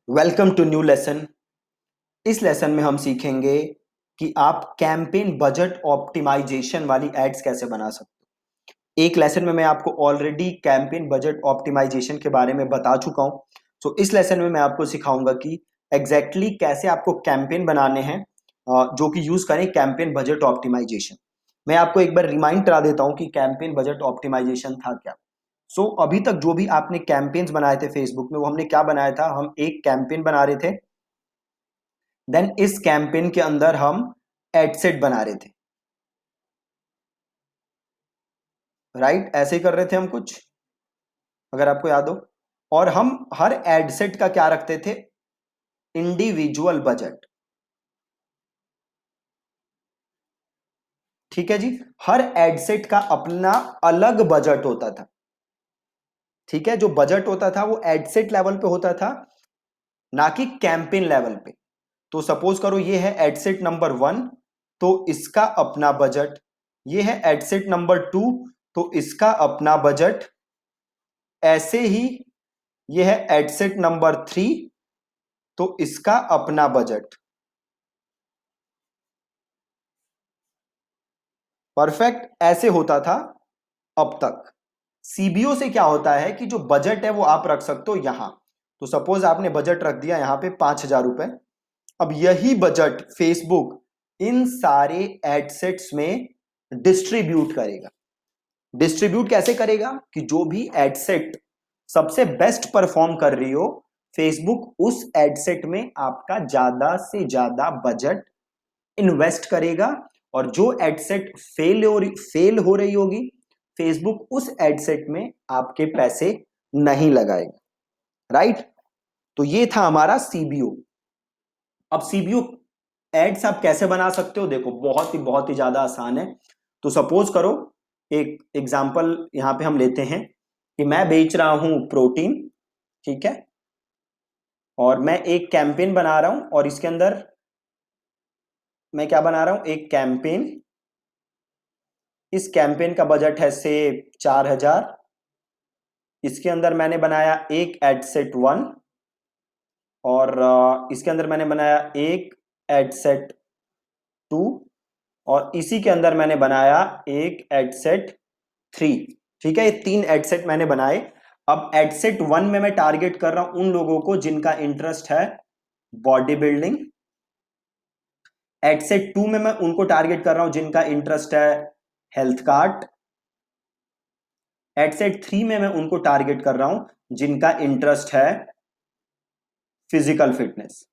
Welcome to new lesson. इस lesson में हम सीखेंगे कि आप कैंपेन बजट ऑप्टिमाइजेशन वाली एड्स कैसे बना सकते हो। एक लेसन में मैं आपको ऑलरेडी कैंपेन बजट ऑप्टिमाइजेशन के बारे में बता चुका हूं। सो इस लेसन में मैं आपको सिखाऊंगा कि एग्जैक्टली कैसे आपको कैंपेन बनाने हैं जो कि यूज करें कैंपेन बजट ऑप्टिमाइजेशन। मैं आपको एक बार रिमाइंड करा देता हूं कि कैंपेन बजट ऑप्टिमाइजेशन था क्या। अभी तक जो भी आपने कैंपेन्स बनाए थे फेसबुक में, वो हमने क्या बनाया था, हम एक कैंपेन बना रहे थे। देन इस कैंपेन के अंदर हम एडसेट बना रहे थे। राइट, ऐसे ही कर रहे थे हम कुछ, अगर आपको याद हो। और हम हर एडसेट का क्या रखते थे, इंडिविजुअल बजट। ठीक है जी, हर एडसेट का अपना अलग बजट होता था। ठीक है, जो बजट होता था वो एडसेट लेवल पे होता था, ना कि कैंपेन लेवल पे। तो सपोज करो ये है एडसेट नंबर 1, तो इसका अपना बजट। ये है एडसेट नंबर 2, तो इसका अपना बजट। ऐसे ही ये है एडसेट नंबर 3, तो इसका अपना बजट। परफेक्ट, ऐसे होता था अब तक। सीबीओ से क्या होता है कि जो बजट है वो आप रख सकते हो यहां। तो सपोज आपने बजट रख दिया यहां पे 5,000 रुपए। अब यही बजट फेसबुक इन सारे एडसेट्स में डिस्ट्रीब्यूट करेगा। डिस्ट्रीब्यूट कैसे करेगा कि जो भी एडसेट सबसे बेस्ट परफॉर्म कर रही हो, फेसबुक उस एडसेट में आपका ज्यादा से ज्यादा बजट इन्वेस्ट करेगा। और जो एडसेट फेल हो रही होगी, फेसबुक उस एडसेट में आपके पैसे नहीं लगाएगा। राइट, तो ये था हमारा सीबीओ। अब सीबीओ एड्स आप कैसे बना सकते हो, देखो बहुत ही ज्यादा आसान है। तो सपोज करो, एक एग्जांपल यहां पे हम लेते हैं कि मैं बेच रहा हूं प्रोटीन। ठीक है, और मैं एक कैंपेन बना रहा हूं, और इसके अंदर मैं क्या बना रहा हूं, एक कैंपेन। इस कैंपेन का बजट है से 4,000। इसके अंदर मैंने बनाया एक एडसेट 1, और इसके अंदर मैंने बनाया एक एडसेट 2, और इसी के अंदर मैंने बनाया एक एडसेट 3। ठीक है, ये 3 एडसेट मैंने बनाए। अब एडसेट 1 में मैं टारगेट कर रहा हूं उन लोगों को जिनका इंटरेस्ट है बॉडी बिल्डिंग। एडसेट 2 में मैं उनको टारगेट कर रहा हूं जिनका इंटरेस्ट है हेल्थ कार्ड। एडसेट 3 में मैं उनको टारगेट कर रहा हूं जिनका इंटरेस्ट है फिजिकल फिटनेस।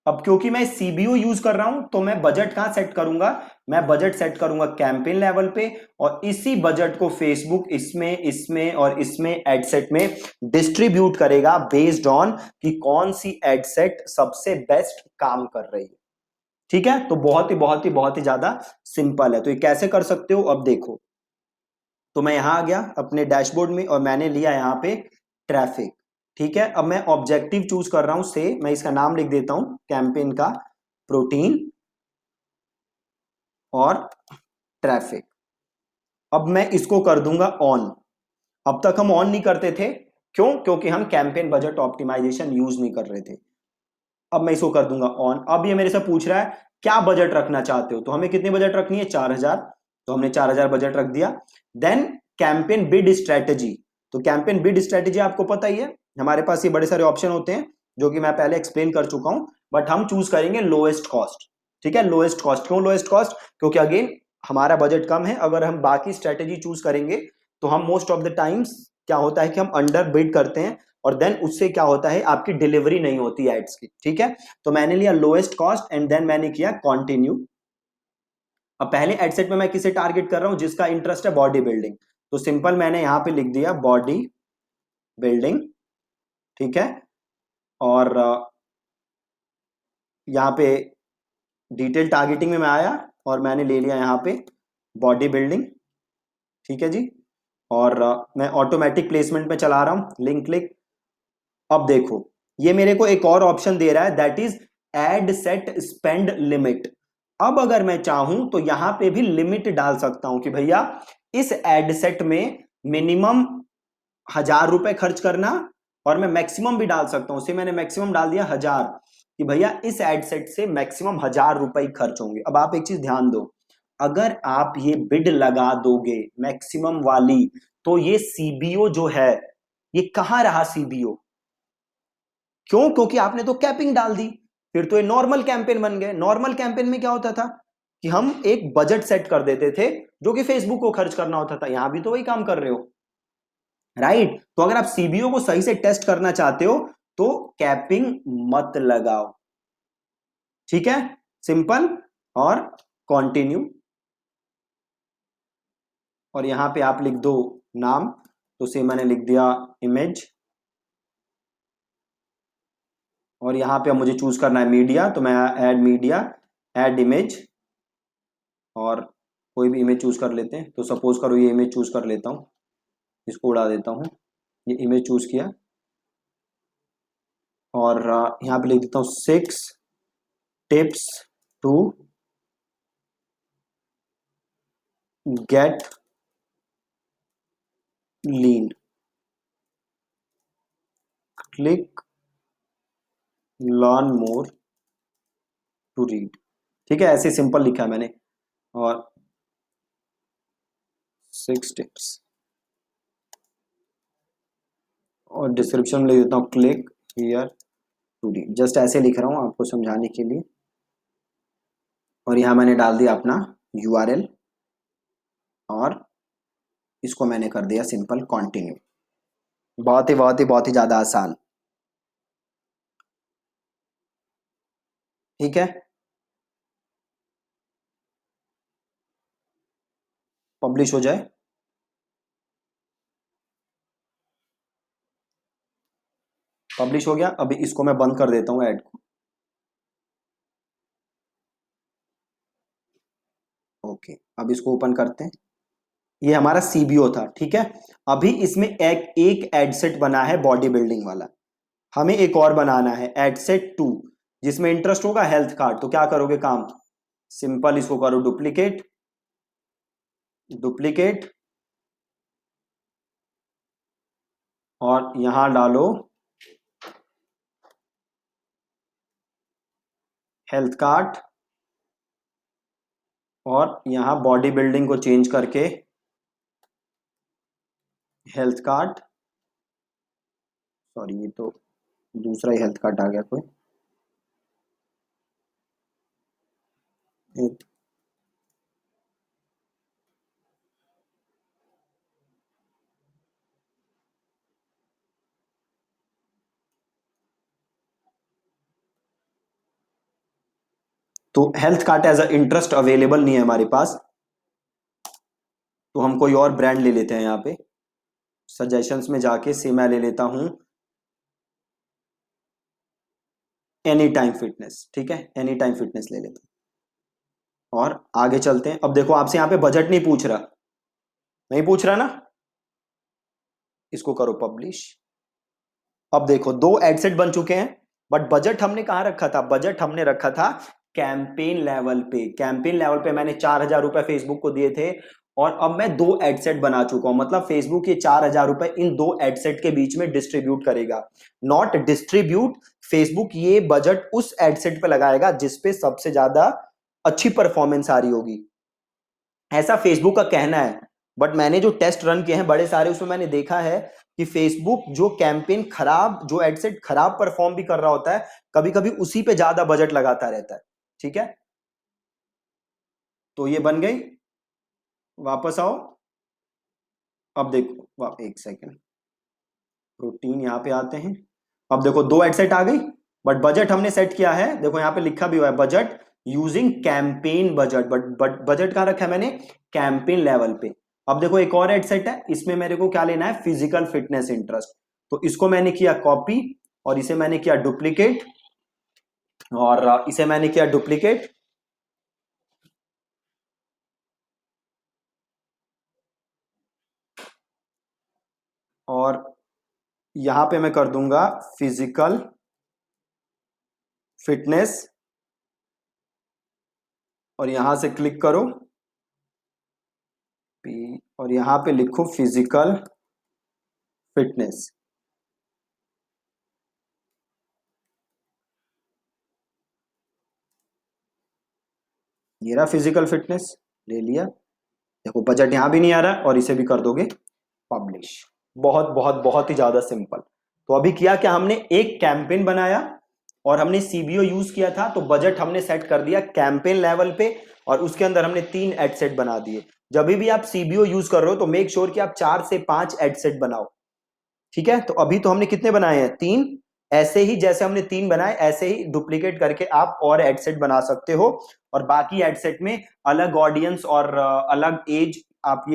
अब क्योंकि मैं सीबीओ यूज कर रहा हूं, तो मैं बजट कहां सेट करूंगा, मैं बजट सेट करूंगा कैंपेन लेवल पे। और इसी बजट को फेसबुक इसमें इसमें और इसमें एडसेट में डिस्ट्रीब्यूट करेगा बेस्ड ऑन कि कौन सी एडसेट सबसे बेस्ट काम कर रही है। ठीक है, तो बहुत ही ज्यादा सिंपल है। तो ये कैसे कर सकते हो, अब देखो। तो मैं यहां आ गया अपने डैशबोर्ड में, और मैंने लिया यहां पे ट्रैफिक। ठीक है, अब मैं ऑब्जेक्टिव चूज कर रहा हूं से, मैं इसका नाम लिख देता हूं कैंपेन का, प्रोटीन और ट्रैफिक। अब मैं इसको कर दूंगा ऑन। अब तक हम ऑन नहीं करते थे, क्यों, क्योंकि हम कैंपेन बजट ऑप्टिमाइजेशन यूज नहीं कर रहे थे। अब मैं इसको कर दूंगा ऑन। अब ये मेरे से पूछ रहा है क्या बजट रखना चाहते हो, तो हमें कितनी बजट रखनी है, 4,000। तो हमने 4,000 बजट रख दिया। Then campaign bid strategy. तो कैंपेन बिड स्ट्रेटेजी आपको पता ही है, हमारे पास ये बड़े सारे ऑप्शन होते हैं जो कि मैं पहले एक्सप्लेन कर चुका हूं। बट हम चूज करेंगे लोएस्ट कॉस्ट। ठीक है, लोएस्ट कॉस्ट। क्यों लोएस्ट कॉस्ट, क्योंकि अगेन हमारा बजट कम है। अगर हम बाकी स्ट्रेटेजी चूज करेंगे तो हम मोस्ट ऑफ द टाइम्स क्या होता है कि हम अंडर बिड करते हैं, और देन उससे क्या होता है आपकी डिलीवरी नहीं होती एड्स की। ठीक है, तो मैंने लिया लोएस्ट कॉस्ट एंड देन मैंने किया कंटिन्यू। अब पहले एडसेट में मैं किसे टारगेट कर रहा हूं, जिसका इंटरेस्ट है बॉडी बिल्डिंग। तो सिंपल मैंने यहां पे लिख दिया बॉडी बिल्डिंग। ठीक है, और यहां पे डिटेल टारगेटिंग में मैं आया और मैंने ले लिया यहां पे बॉडी बिल्डिंग। ठीक है जी, और मैं ऑटोमेटिक प्लेसमेंट में चला रहा हूं, लिंक क्लिक। अब देखो ये मेरे को एक और ऑप्शन दे रहा है, that is ad set spend limit. अब अगर मैं चाहूं तो यहां पे भी लिमिट डाल सकता हूं कि भैया इस एड सेट में मिनिमम 1,000 रुपए खर्च करना, और मैं मैक्सिमम भी डाल सकता हूं, उसे मैंने मैक्सिमम डाल दिया 1,000, कि भैया इस एड सेट से मैक्सिमम 1,000 रुपए ही खर्च होंगे। अब आप एक चीज ध्यान दो, अगर आप ये बिड लगा दोगे मैक्सिमम वाली, तो ये सीबीओ जो है, ये कहां रहा सीबीओ? क्यों? क्योंकि आपने तो कैपिंग डाल दी। फिर तो ये नॉर्मल कैंपेन बन गए। नॉर्मल कैंपेन में क्या होता था कि हम एक बजट सेट कर देते थे जो कि फेसबुक को खर्च करना होता था। यहां भी तो वही काम कर रहे हो, राइट? तो अगर आप सीबीओ को सही से टेस्ट करना चाहते हो तो कैपिंग मत लगाओ, ठीक है? सिंपल, और कंटिन्यू, और यहां पे आप लिख दो नाम, तो से मैंने लिख दिया इमेज, और यहां पे अब मुझे चूज करना है मीडिया, तो मैं ऐड मीडिया, ऐड इमेज, और कोई भी इमेज चूज कर लेते हैं। तो सपोज करो ये इमेज चूज कर लेता हूँ, इसको उड़ा देता हूँ, ये इमेज चूज किया, और यहाँ पे लिख देता हूँ 6 tips to get lean, click learn more to read. ठीक है, ऐसे सिंपल लिखा है मैंने, और 6 टिप्स, और डिस्क्रिप्शन में लिख देता हूँ click here to read. Just ऐसे लिख रहा हूँ आपको समझाने के लिए, और यहाँ मैंने डाल दिया अपना यूआरएल, और इसको मैंने कर दिया सिंपल कंटिन्यू। बहुत ही बहुत ही बहुत ही ज्यादा आसान, ठीक है? पब्लिश हो जाए, पब्लिश हो गया। अभी इसको मैं बंद कर देता हूँ ऐड को, ओके। अब इसको ओपन करते हैं, ये हमारा सीबीओ था, ठीक है? अभी इसमें एक एड सेट बना है बॉडी बिल्डिंग वाला, हमें एक और बनाना है एड सेट 2, जिसमें इंटरेस्ट होगा हेल्थ कार्ड। तो क्या करोगे काम, सिंपल इसको करो डुप्लीकेट, डुप्लीकेट, और यहां डालो हेल्थ कार्ड, और यहां बॉडी बिल्डिंग को चेंज करके हेल्थ कार्ड, सॉरी ये तो दूसरा ही हेल्थ कार्ड आ गया कोई, तो health card as a interest available नहीं है हमारे पास, तो हम कोई और ब्रांड ले लेते हैं। यहाँ पे सजेशंस में जाके से मैं ले लेता हूं एनी टाइम फिटनेस, ठीक है? एनी टाइम फिटनेस ले लेता हूं, और आगे चलते हैं। अब देखो आपसे यहाँ पे बजट नहीं पूछ रहा, नहीं पूछ रहा ना, इसको करो पब्लिश। अब देखो दो एडसेट बन चुके हैं, बट बजट हमने कहाँ रखा था? बजट हमने रखा था कैंपेन लेवल पे। कैंपेन लेवल पे मैंने 4,000 रुपए फेसबुक को दिए थे, और अब मैं दो एडसेट बना चुका हूं, मतलब फेसबुक ये 4,000 रुपए इन दो एडसेट के बीच में डिस्ट्रीब्यूट करेगा, नॉट डिस्ट्रीब्यूट। फेसबुक ये बजट उस एडसेट पे लगाएगा जिसपे सबसे ज्यादा अच्छी परफॉर्मेंस आ रही होगी, ऐसा फेसबुक का कहना है। बट मैंने जो टेस्ट रन किए हैं बड़े सारे, उसमें मैंने देखा है कि फेसबुक जो कैंपेन खराब, जो एडसेट खराब परफॉर्म भी कर रहा होता है, कभी कभी उसी पे ज्यादा बजट लगाता रहता है, ठीक है? तो ये बन गई, वापस आओ। अब देखो एक सेकेंड, प्रोटीन यहाँ पे आते हैं। अब देखो दो एडसेट आ गई, बट बजट हमने सेट किया है, देखो यहाँ पे लिखा भी हुआ है budget using campaign budget, but budget कहाँ रखा है मैंने? कैंपेन लेवल पे। अब देखो एक और एडसेट है, इसमें मेरे को क्या लेना है? Physical fitness interest. तो इसको मैंने किया कॉपी, और इसे मैंने किया डुप्लीकेट, और इसे मैंने किया डुप्लीकेट, और यहां पे मैं कर दूंगा फिजिकल फिटनेस, और यहां से क्लिक करो और यहां पे लिखो फिजिकल फिटनेस, ये रहा फिजिकल फिटनेस, ले लिया। देखो बजट यहां भी नहीं आ रहा और इसे भी कर दोगे पब्लिश। बहुत बहुत बहुत ही ज्यादा सिंपल। तो अभी किया क्या हमने, एक कैंपेन बनाया और हमने सीबीओ यूज किया था, तो बजट हमने सेट कर दिया कैंपेन लेवल पे और उसके अंदर हमने 3 एड सेट बना दिए। जब भी आप सीबीओ यूज कर रहे हो तो मेक श्योर कि आप 4 से 5 एड सेट बनाओ। ठीक है, तो अभी तो हमने कितने बनाए हैं, 3। ऐसे ही जैसे हमने 3 बनाए ऐसे ही डुप्लीकेट करके आप और एडसेट बना सकते हो, और बाकी एडसेट में अलग ऑडियंस और अलग एज, आप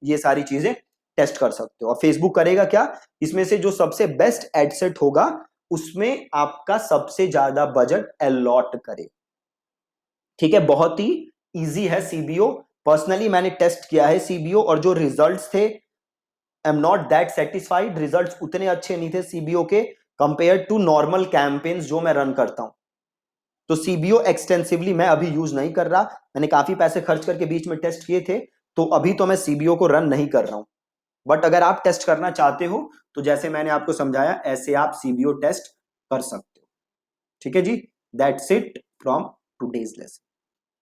ये सारी चीजें टेस्ट कर सकते हो। और फेसबुक करेगा क्या, इसमें से जो सबसे बेस्ट एडसेट होगा उसमें आपका सबसे ज्यादा बजट अलॉट करे। ठीक है, बहुत ही इजी है सीबीओ। पर्सनली मैंने टेस्ट किया है सीबीओ और जो रिजल्ट्स थे, I am not that satisfied. Results उतने अच्छे नहीं थे सीबीओ के कंपेयर टू नॉर्मल कैंपेन्स जो मैं रन करता हूं। तो सीबीओ एक्सटेंसिवली मैं अभी यूज नहीं कर रहा, मैंने काफी पैसे खर्च करके बीच में टेस्ट किए थे, तो अभी तो मैं सीबीओ को रन नहीं कर रहा हूं। बट अगर आप टेस्ट करना चाहते हो तो जैसे मैंने आपको समझाया ऐसे आप सीबीओ टेस्ट कर सकते हो। ठीक है जी, that's it from today's lesson.